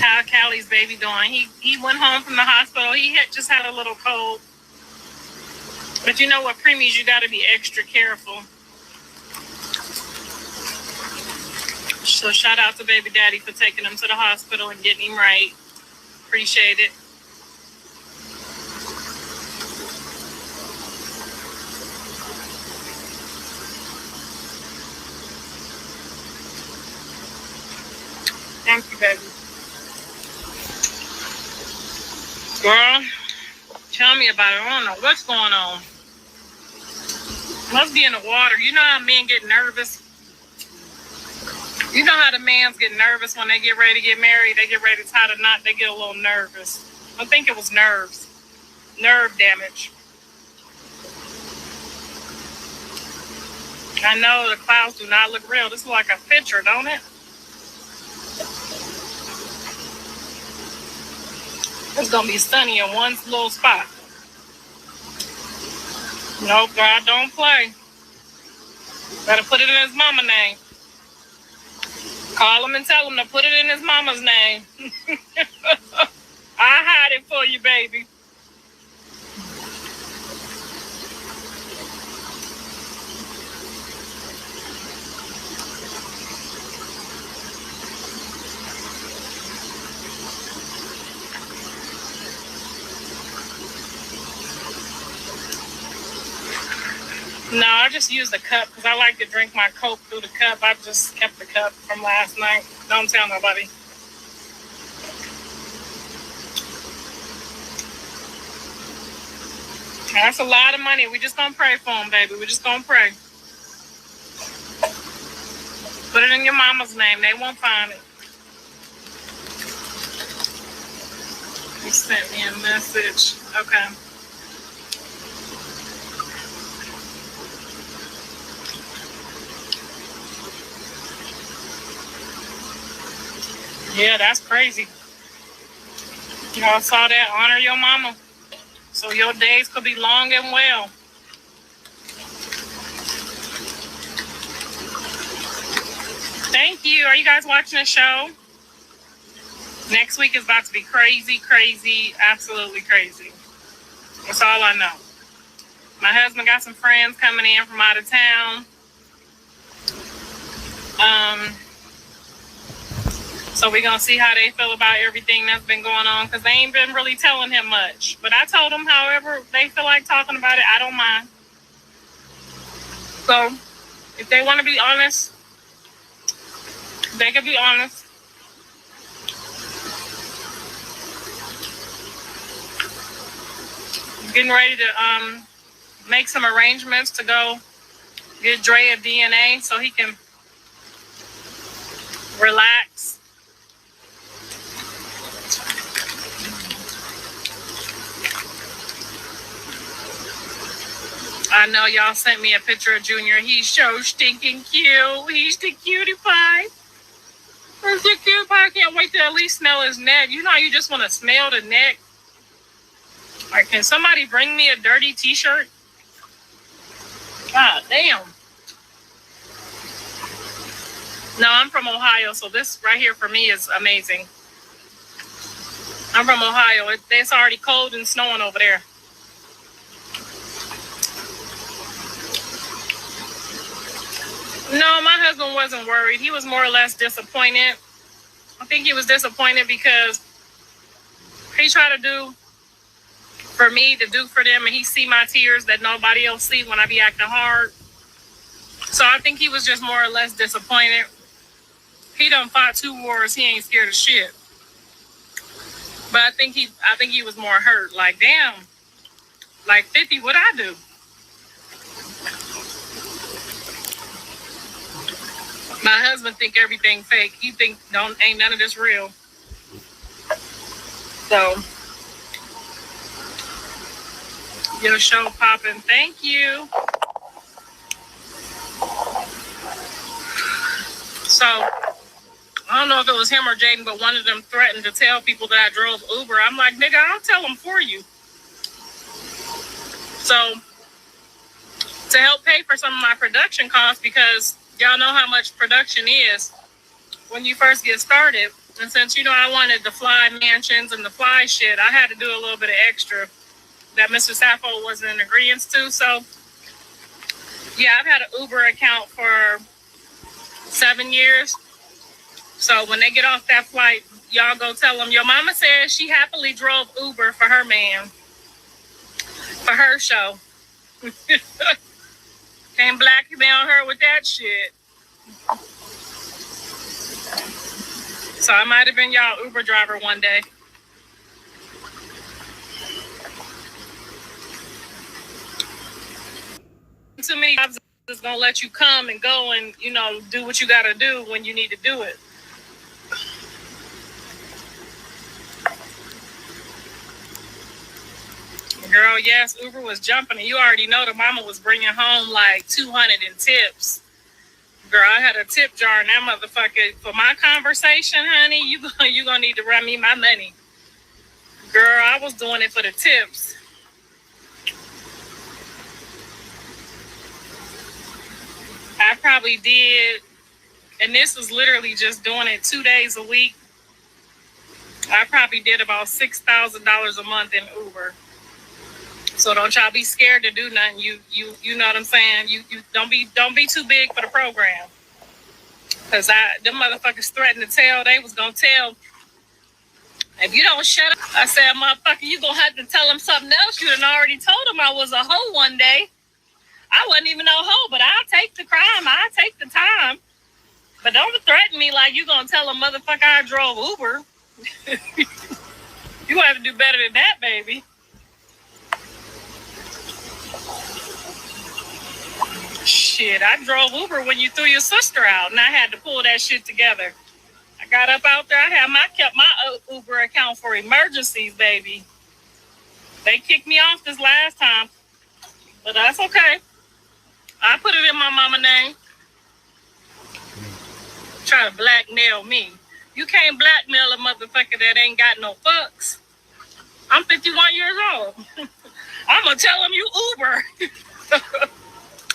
How Callie's baby doing? He went home from the hospital. He just had a little cold. But you know what, preemies, you got to be extra careful. So shout out to baby daddy for taking him to the hospital and getting him right. Appreciate it. Thank you, baby. Girl, tell me about it. I don't know what's going on. Must be in the water. You know how men get nervous? You know how the mans get nervous when they get ready to get married? They get ready to tie the knot. They get a little nervous. I think it was nerves. Nerve damage. I know the clouds do not look real. This is like a picture, don't it? It's going to be sunny in one little spot. No, God don't play. Better put it in his mama's name. Call him and tell him to put it in his mama's name. I'll hide it for you, baby. No, I just used the cup because I like to drink my Coke through the cup. I just kept the cup from last night. Don't tell nobody. That's a lot of money. We just gonna pray for them, baby. We just gonna pray. Put it in your mama's name. They won't find it. You sent me a message. Okay. Yeah, that's crazy. Y'all saw that? Honor your mama. So your days could be long and well. Thank you. Are you guys watching the show? Next week is about to be crazy, crazy, absolutely crazy. That's all I know. My husband got some friends coming in from out of town. So we're going to see how they feel about everything that's been going on because they ain't been really telling him much. But I told them, however, they feel like talking about it, I don't mind. So if they want to be honest, they can be honest. Getting ready to make some arrangements to go get Dre a DNA so he can relax. I know y'all sent me a picture of Junior. He's so stinking cute. He's the cutie pie. He's the cutie pie. I can't wait to at least smell his neck. You know, you just want to smell the neck. Like, can somebody bring me a dirty t-shirt? God damn. No, I'm from Ohio, so this right here for me is amazing. I'm from Ohio. It's already cold and snowing over there. No, my husband wasn't worried. He was more or less disappointed. I think he was disappointed because he tried to do for me to do for them, and he see my tears that nobody else see when I be acting hard. So I think he was just more or less disappointed. He done fought 2 wars. He ain't scared of shit. But I think he was more hurt. Like, damn, like 50, what I do? My husband think everything fake. He think ain't none of this real. So, your show popping. Thank you. So, I don't know if it was him or Jaidyn, but one of them threatened to tell people that I drove Uber. I'm like, nigga, I'll tell them for you. So, to help pay for some of my production costs, because y'all know how much production is when you first get started. And since, I wanted the fly mansions and the fly shit, I had to do a little bit of extra that Mr. Sappho wasn't in agreement to. So, yeah, I've had an Uber account for 7 years. So when they get off that flight, y'all go tell them, your mama says she happily drove Uber for her man, for her show. Can't blackmail her with that shit. So I might have been y'all Uber driver one day. Too many jobs is gonna let you come and go and do what you gotta do when you need to do it. Girl, yes, Uber was jumping, and you already know the mama was bringing home like 200 in tips. Girl, I had a tip jar in that motherfucker for my conversation, honey. You gonna need to run me my money. Girl, I was doing it for the tips. I probably did, and this was literally just doing it 2 days a week. I probably did about $6,000 a month in Uber. So don't y'all be scared to do nothing. You know what I'm saying? You don't be too big for the program. Cause them motherfuckers threatened to tell. They was gonna tell. If you don't shut up, I said, motherfucker, you gonna have to tell them something else. You done already told them I was a hoe one day. I wasn't even no hoe, but I'll take the crime. I'll take the time. But don't threaten me like you gonna tell a motherfucker I drove Uber. You gonna have to do better than that, baby. Shit, I drove Uber when you threw your sister out, and I had to pull that shit together. I got up out there. I kept my Uber account for emergencies, baby. They kicked me off this last time, but that's okay. I put it in my mama name. Try to blackmail me. You can't blackmail a motherfucker that ain't got no fucks. I'm 51 years old. I'm gonna tell him you Uber.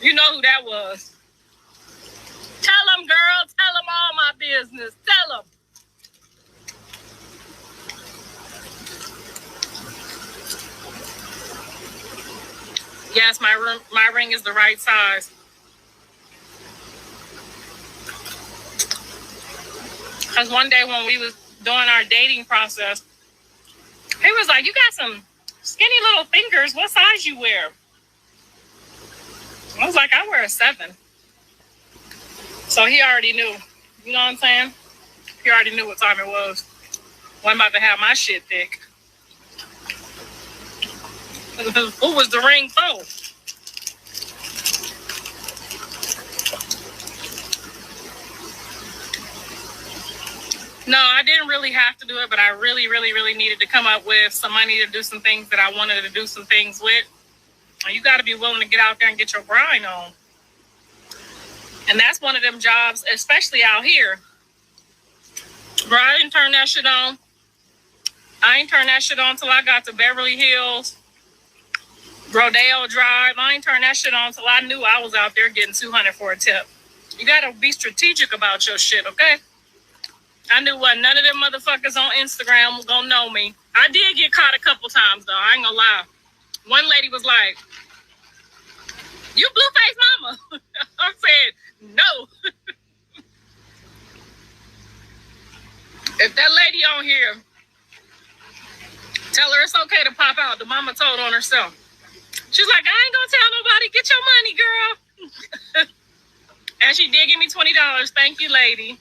You know who that was. Tell him, girl. Tell him all my business. Tell him. Yes, my ring is the right size. Because one day when we was doing our dating process, he was like, you got some skinny little fingers. What size you wear? I was like, I wear a 7. So he already knew. You know what I'm saying? He already knew what time it was. Well, I'm about to have my shit thick. Who was the ring for? No, I didn't really have to do it, but I really, really, really needed to come up with some money to do some things that I wanted to do some things with. You got to be willing to get out there and get your grind on. And that's one of them jobs, especially out here. Bro, I didn't turn that shit on. I ain't turned that shit on until I got to Beverly Hills, Rodeo Drive. I ain't turned that shit on until I knew I was out there getting 200 for a tip. You got to be strategic about your shit, okay? I knew what none of them motherfuckers on Instagram was gonna know me. I did get caught a couple times, though. I ain't gonna lie. One lady was like, you Blueface mama. I said, no. If that lady on here, tell her it's okay to pop out. The mama told on herself. She's like, I ain't gonna tell nobody. Get your money, girl. And she did give me $20. Thank you, lady.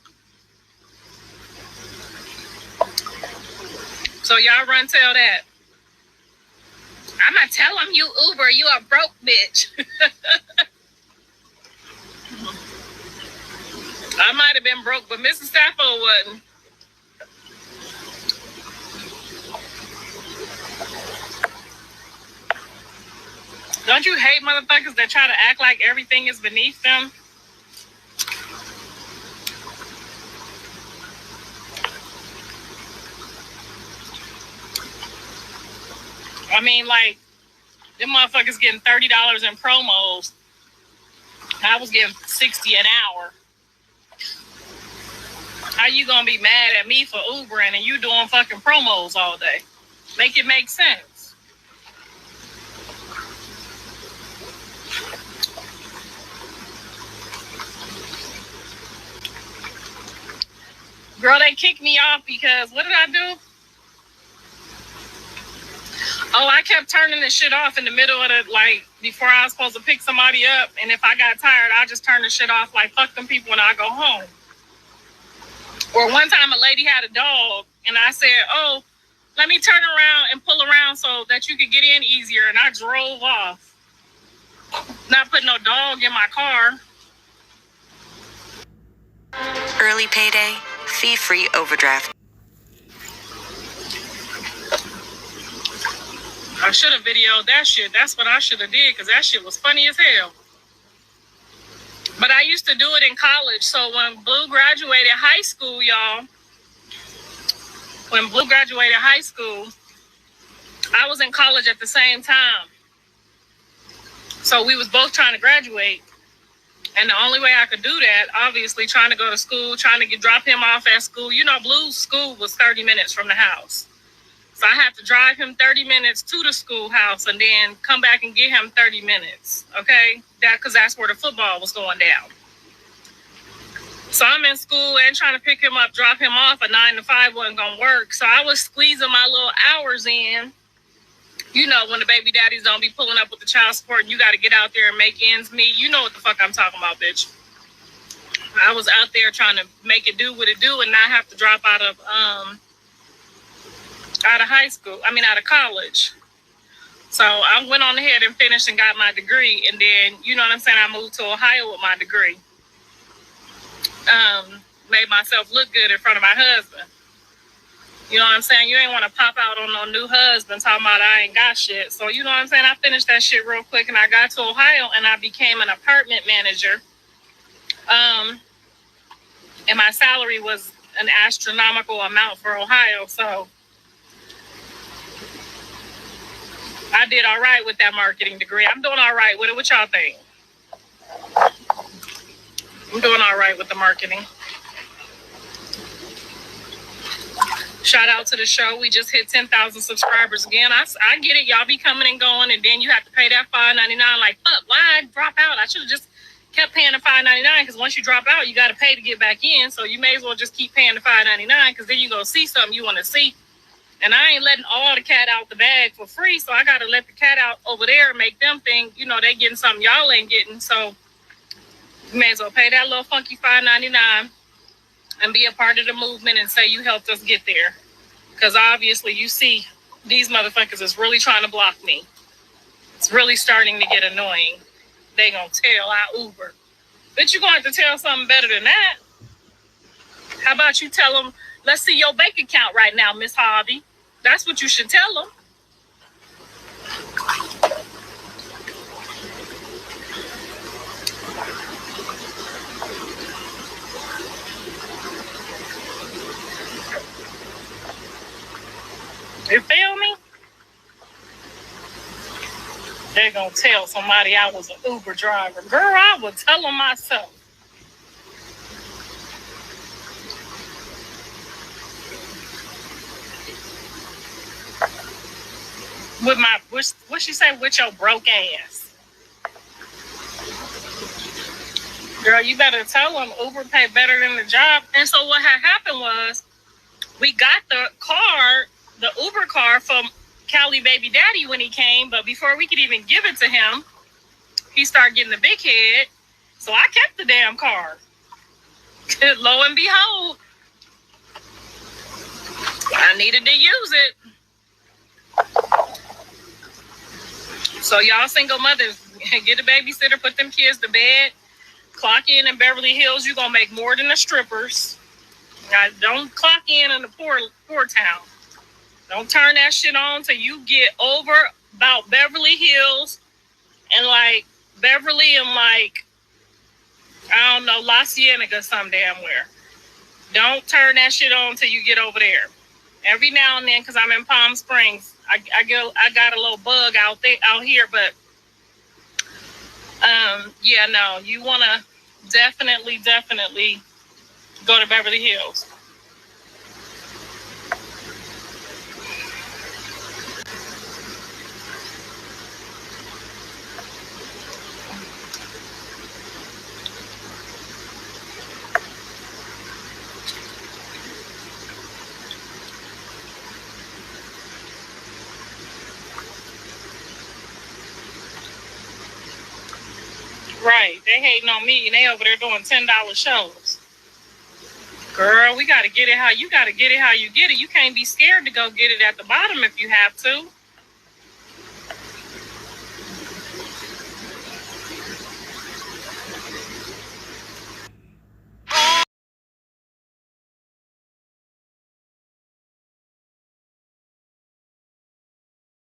So y'all run tell that. I'm gonna tell them you Uber, you a broke bitch. I might have been broke, but Mrs. Sappho wasn't. Don't you hate motherfuckers that try to act like everything is beneath them? I mean, like, them motherfuckers getting $30 in promos. I was getting $60 an hour. How you gonna be mad at me for Ubering and you doing fucking promos all day? Make it make sense. Girl, they kicked me off because what did I do? Oh, I kept turning the shit off in the middle of the, like, before I was supposed to pick somebody up. And if I got tired, I just turn the shit off, like, fuck them people when I go home. Or one time a lady had a dog, and I said, oh, let me turn around and pull around so that you could get in easier. And I drove off. Not putting no dog in my car. Early payday, fee-free overdraft. I should have videoed that shit. That's what I should have did, because that shit was funny as hell. But I used to do it in college. So when Blue graduated high school, y'all, when Blue graduated high school, I was in college at the same time. So we was both trying to graduate. And the only way I could do that, obviously, trying to go to school, trying to drop him off at school. You know, Blue's school was 30 minutes from the house. So I had to drive him 30 minutes to the schoolhouse and then come back and get him 30 minutes, okay? Because that's where the football was going down. So I'm in school and trying to pick him up, drop him off. A 9 to 5 wasn't going to work. So I was squeezing my little hours in. You know, when the baby daddies don't be pulling up with the child support and you got to get out there and make ends meet. You know what the fuck I'm talking about, bitch. I was out there trying to make it do what it do and not have to drop out of high school. Out of college. So I went on ahead and finished and got my degree. And then, you know what I'm saying, I moved to Ohio with my degree. Made myself look good in front of my husband. You know what I'm saying? You ain't want to pop out on no new husband talking about I ain't got shit. So, you know what I'm saying? I finished that shit real quick and I got to Ohio and I became an apartment manager. And my salary was an astronomical amount for Ohio. So I did all right with that marketing degree. I'm doing all right with it. What y'all think? I'm doing all right with the marketing. Shout out to the show. We just hit 10,000 subscribers again. I get it. Y'all be coming and going, and then you have to pay that $5.99. Like, fuck, why I drop out? I should have just kept paying the $5.99 because once you drop out, you got to pay to get back in. So you may as well just keep paying the $5.99 because then you're going to see something you want to see. And I ain't letting all the cat out the bag for free. So I got to let the cat out over there and make them think, you know, they getting something y'all ain't getting. So you may as well pay that little funky $5.99 and be a part of the movement and say you helped us get there. Because obviously you see these motherfuckers is really trying to block me. It's really starting to get annoying. They gonna tell I Uber. But you're going to tell something better than that. How about you tell them, let's see your bank account right now, Miss Harvey. That's what you should tell them. You feel me? They're going to tell somebody I was an Uber driver. Girl, I would tell them myself. With my, what she say, with your broke ass. Girl, you better tell them Uber pay better than the job. And so what had happened was we got the car, the Uber car from Cali baby daddy when he came, but before we could even give it to him, he started getting the big head. So I kept the damn car. Lo and behold, I needed to use it. So y'all single mothers, get a babysitter, put them kids to bed, clock in Beverly Hills, you're gonna make more than the strippers. Now, don't clock in the poor town. Don't turn that shit on till you get over about Beverly Hills and like Beverly and like, I don't know, La Cienega some damn where. Don't turn that shit on till you get over there. Every now and then, because I'm in Palm Springs, I got a little bug out here, but yeah, no, you want to definitely Go to Beverly Hills. Right. They hating on me and they over there doing $10 shows. Girl, we gotta get it how you gotta get it how you get it. You can't be scared to go get it at the bottom if you have to.